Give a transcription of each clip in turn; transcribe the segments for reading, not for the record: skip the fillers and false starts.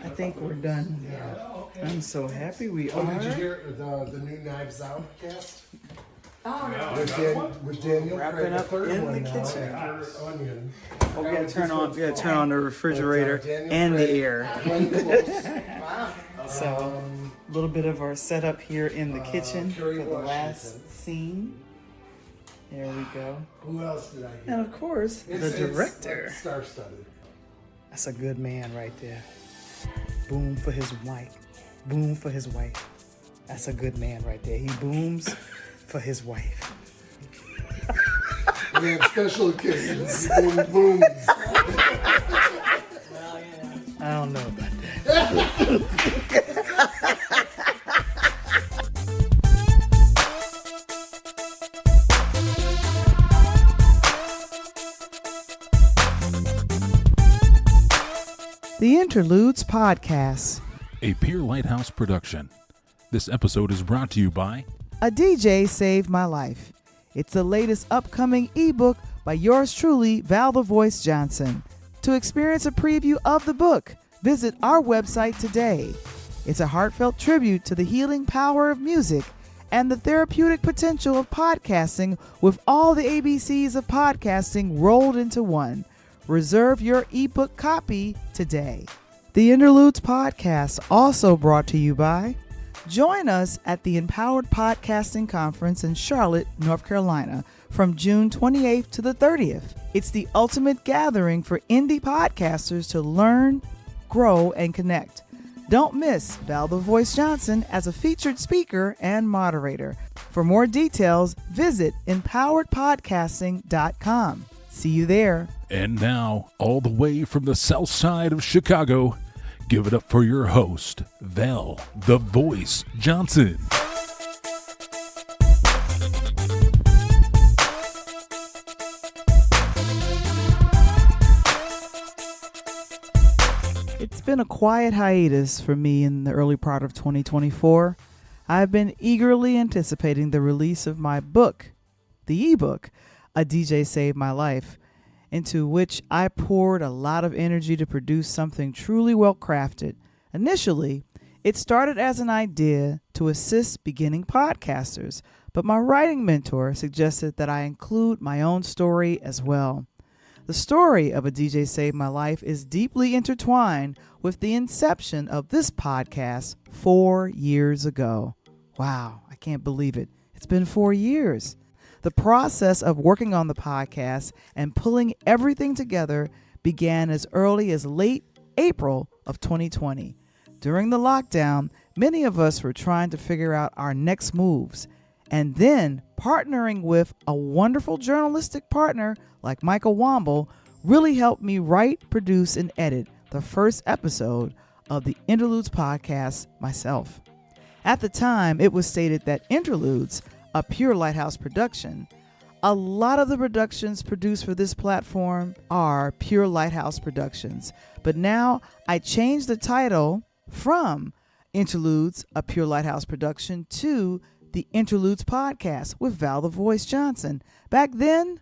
I think we're done. I'm so happy we are. Did you hear the new Knives Out cast? Oh, With Daniel Wrapping up in the kitchen. Onion. Oh, we gotta turn on the refrigerator and the air. So, a little bit of our setup here in the kitchen for the last scene. There we go. Who else did I hear? And of course, the director. It's star-studded. That's a good man right there. Boom for his wife. Boom for his wife. That's a good man right there. He booms for his wife. We have special occasions. Boom, booms. I don't know about that. The Interludes Podcast. A Pure Lighthouse Production. This episode is brought to you by A DJ Saved My Life. It's the latest upcoming ebook by yours truly, Val the Voice Johnson. To experience a preview of the book, visit our website today. It's a heartfelt tribute to the healing power of music and the therapeutic potential of podcasting with all the ABCs of podcasting rolled into one. Reserve your ebook copy today. The Interludes Podcast, also brought to you by join us at the Empowered Podcasting Conference in Charlotte, North Carolina, from June 28th to the 30th. It's the ultimate gathering for indie podcasters to learn, grow, and connect. Don't miss Val the Voice Johnson as a featured speaker and moderator. For more details, visit empoweredpodcasting.com. See you there. And now, all the way from the south side of Chicago, give it up for your host, Val the Voice Johnson. It's been a quiet hiatus for me in the early part of 2024. I've been eagerly anticipating the release of my book, the ebook, A DJ Saved My Life, into which I poured a lot of energy to produce something truly well crafted. Initially, it started as an idea to assist beginning podcasters, but my writing mentor suggested that I include my own story as well. The story of A DJ Saved My Life is deeply intertwined with the inception of this podcast 4 years ago. Wow, I can't believe it. It's been 4 years. The process of working on the podcast and pulling everything together began as early as late April of 2020. During the lockdown, many of us were trying to figure out our next moves, and then partnering with a wonderful journalistic partner like Michael Womble really helped me write, produce, and edit the first episode of the Interludes podcast myself. At the time, it was stated that Interludes, a Pure Lighthouse Production. A lot of the productions produced for this platform are Pure Lighthouse Productions, but now I changed the title from Interludes, a Pure Lighthouse Production to the Interludes Podcast with Val the Voice Johnson. Back then,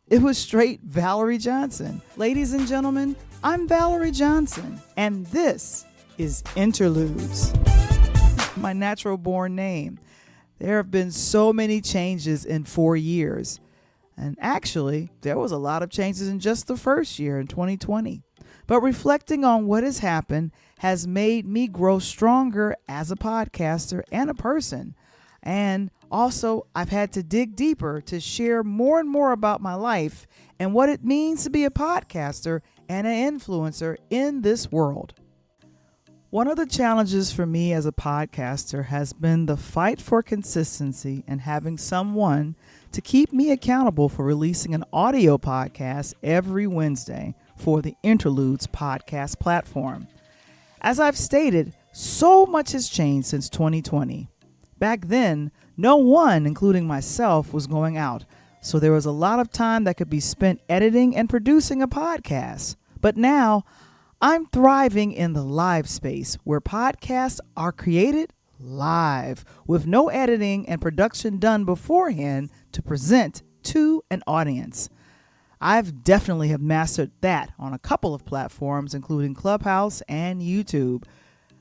it was straight Valerie Johnson. Ladies and gentlemen, I'm Valerie Johnson, and this is Interludes, my natural born name. There have been so many changes in 4 years. And actually, there was a lot of changes in just the first year in 2020. But reflecting on what has happened has made me grow stronger as a podcaster and a person. And also, I've had to dig deeper to share more and more about my life and what it means to be a podcaster and an influencer in this world. One of the challenges for me as a podcaster has been the fight for consistency and having someone to keep me accountable for releasing an audio podcast every Wednesday for the Interludes podcast platform. As I've stated, so much has changed since 2020. Back then, no one, including myself, was going out, so there was a lot of time that could be spent editing and producing a podcast. But now, I'm thriving in the live space where podcasts are created live with no editing and production done beforehand to present to an audience. I've definitely have mastered that on a couple of platforms, including Clubhouse and YouTube.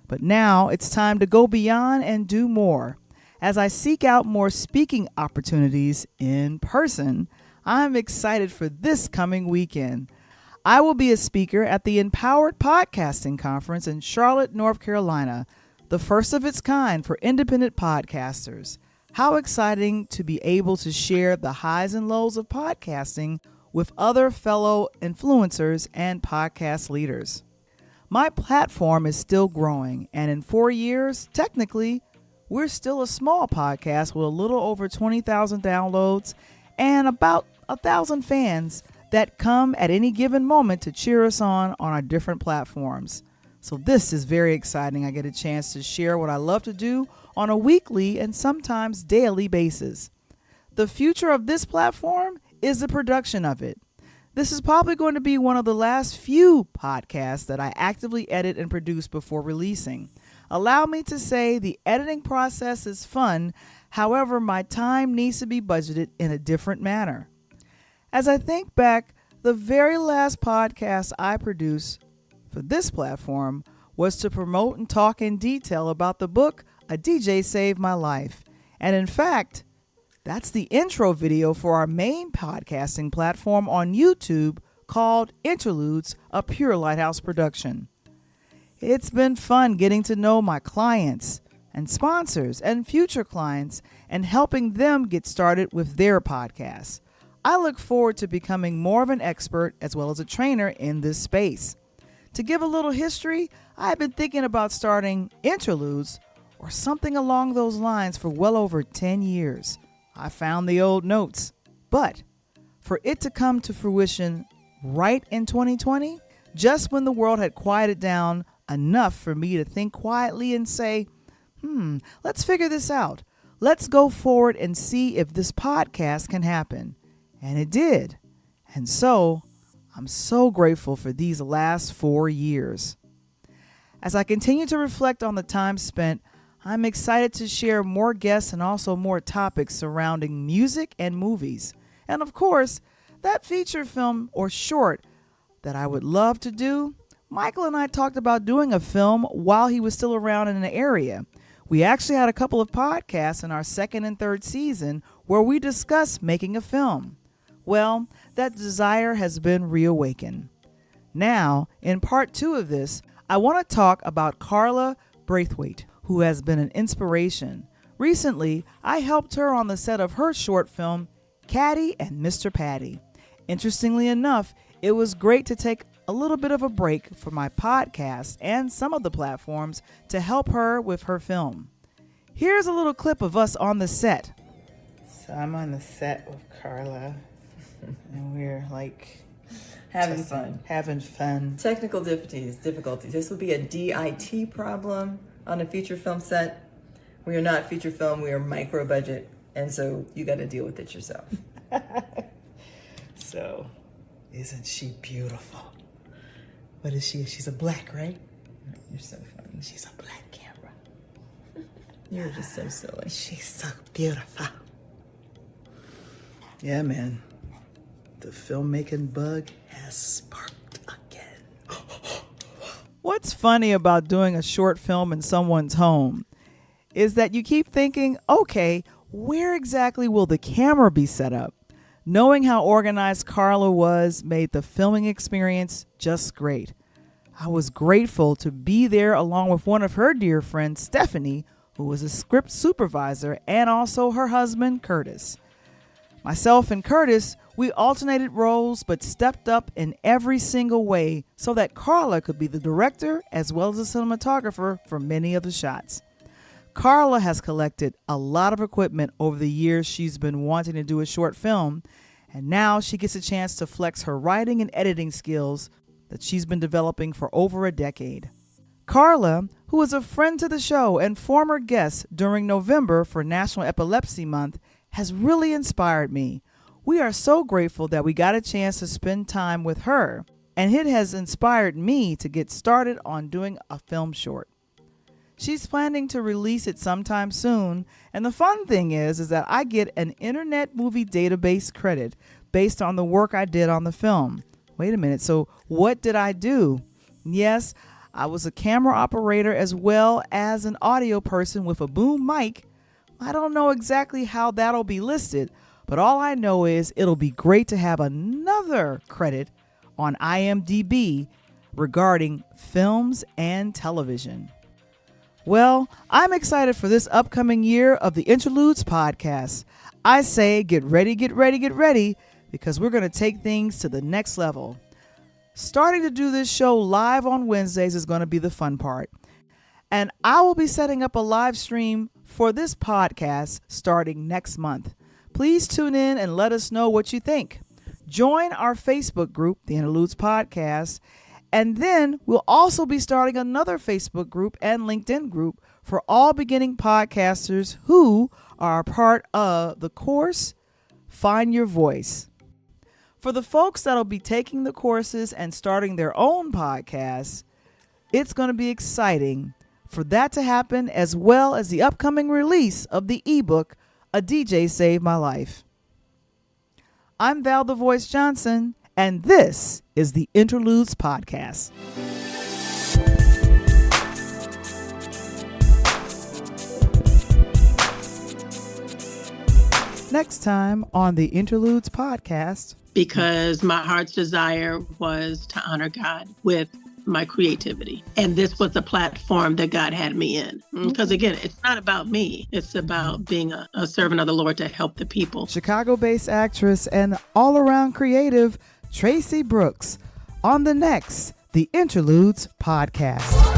But now it's time to go beyond and do more. As I seek out more speaking opportunities in person, I'm excited for this coming weekend. I will be a speaker at the Empowered Podcasting Conference in Charlotte, North Carolina, the first of its kind for independent podcasters. How exciting to be able to share the highs and lows of podcasting with other fellow influencers and podcast leaders. My platform is still growing, and in 4 years, technically, we're still a small podcast with a little over 20,000 downloads and about 1,000 fans that come at any given moment to cheer us on our different platforms. So this is very exciting. I get a chance to share what I love to do on a weekly and sometimes daily basis. The future of this platform is the production of it. This is probably going to be one of the last few podcasts that I actively edit and produce before releasing. Allow me to say the editing process is fun, however, my time needs to be budgeted in a different manner. As I think back, the very last podcast I produced for this platform was to promote and talk in detail about the book, A DJ Saved My Life. And in fact, that's the intro video for our main podcasting platform on YouTube called Interludes, a Pure Lighthouse Production. It's been fun getting to know my clients and sponsors and future clients and helping them get started with their podcasts. I look forward to becoming more of an expert as well as a trainer in this space. To give a little history, I've been thinking about starting Interludes or something along those lines for well over 10 years. I found the old notes, but for it to come to fruition right in 2020, just when the world had quieted down enough for me to think quietly and say, let's figure this out. Let's go forward and see if this podcast can happen. And it did. And so I'm so grateful for these last 4 years. As I continue to reflect on the time spent, I'm excited to share more guests and also more topics surrounding music and movies. And of course, that feature film or short that I would love to do. Michael and I talked about doing a film while he was still around in the area. We actually had a couple of podcasts in our second and third season where we discussed making a film. Well, that desire has been reawakened. Now, in part 2 of this, I want to talk about Carla Braithwaite, who has been an inspiration. Recently, I helped her on the set of her short film, Katti and Mr. Patti. Interestingly enough, it was great to take a little bit of a break for my podcast and some of the platforms to help her with her film. Here's a little clip of us on the set. So I'm on the set with Carla, and we're like Having fun. Having fun. Technical difficulties. This would be a DIT problem on a feature film set. We are not feature film, we are micro budget, and so you got to deal with it yourself. So, isn't she beautiful? What is she? She's a black, right? You're so funny. She's a black camera. You're just so silly. She's so beautiful. Yeah, man. The filmmaking bug has sparked again. What's funny about doing a short film in someone's home is that you keep thinking, okay, where exactly will the camera be set up? Knowing how organized Carla was made the filming experience just great. I was grateful to be there along with one of her dear friends, Stephanie, who was a script supervisor, and also her husband, Curtis. Myself and Curtis, we alternated roles but stepped up in every single way so that Carla could be the director as well as the cinematographer for many of the shots. Carla has collected a lot of equipment over the years she's been wanting to do a short film, and now she gets a chance to flex her writing and editing skills that she's been developing for over a decade. Carla, who is a friend to the show and former guest during November for National Epilepsy Month, has really inspired me. We are so grateful that we got a chance to spend time with her, and it has inspired me to get started on doing a film short. She's planning to release it sometime soon, and the fun thing is that I get an Internet Movie Database credit based on the work I did on the film. Wait a minute. So what did I do? Yes, I was a camera operator as well as an audio person with a boom mic. I don't know exactly how that'll be listed, but all I know is it'll be great to have another credit on IMDb regarding films and television. Well, I'm excited for this upcoming year of the Interludes podcast. I say get ready, because we're going to take things to the next level. Starting to do this show live on Wednesdays is going to be the fun part. And I will be setting up a live stream for this podcast starting next month. Please tune in and let us know what you think. Join our Facebook group, the Interludes Podcast, and then we'll also be starting another Facebook group and LinkedIn group for all beginning podcasters who are a part of the course, Find Your Voice. For the folks that'll be taking the courses and starting their own podcasts, it's going to be exciting for that to happen, as well as the upcoming release of the ebook, A DJ Saved My Life. I'm Val the Voice Johnson, and this is the Interludes Podcast. Next time on the Interludes Podcast. Because my heart's desire was to honor God with my creativity. And this was the platform that God had me in. Because again, it's not about me. It's about being a servant of the Lord to help the people. Chicago-based actress and all-around creative Tracy Brooks on the next The Interludes Podcast.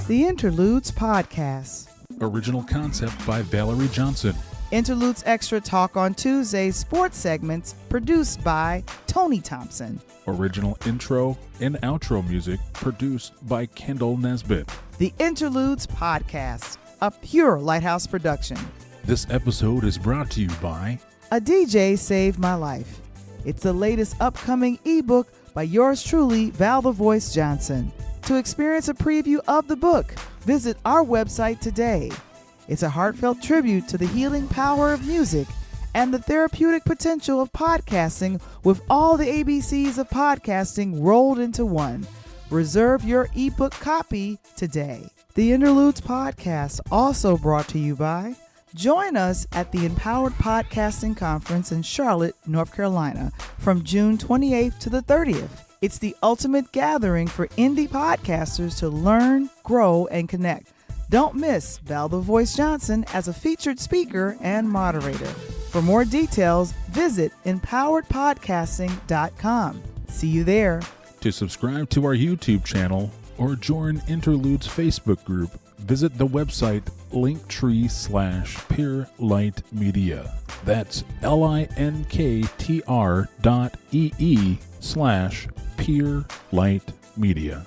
The Interludes Podcast. Original concept by Valerie Johnson. Interludes Extra Talk on Tuesdays sports segments produced by Tony Thompson. Original intro and outro music produced by Kendall Nesbitt. The Interludes Podcast, a Pure Lighthouse Production. This episode is brought to you by A DJ Saved My Life. It's the latest upcoming ebook by yours truly, Val the Voice Johnson. To experience a preview of the book, visit our website today. It's a heartfelt tribute to the healing power of music and the therapeutic potential of podcasting, with all the ABCs of podcasting rolled into one. Reserve your ebook copy today. The Interludes Podcast, also brought to you by, join us at the Empowered Podcasting Conference in Charlotte, North Carolina, from June 28th to the 30th. It's the ultimate gathering for indie podcasters to learn, grow, and connect. Don't miss Val the Voice Johnson as a featured speaker and moderator. For more details, visit empoweredpodcasting.com. See you there. To subscribe to our YouTube channel or join Interludes Facebook group, visit the website linktree/Pure Light Media. That's linktr.ee/Pure Light Media.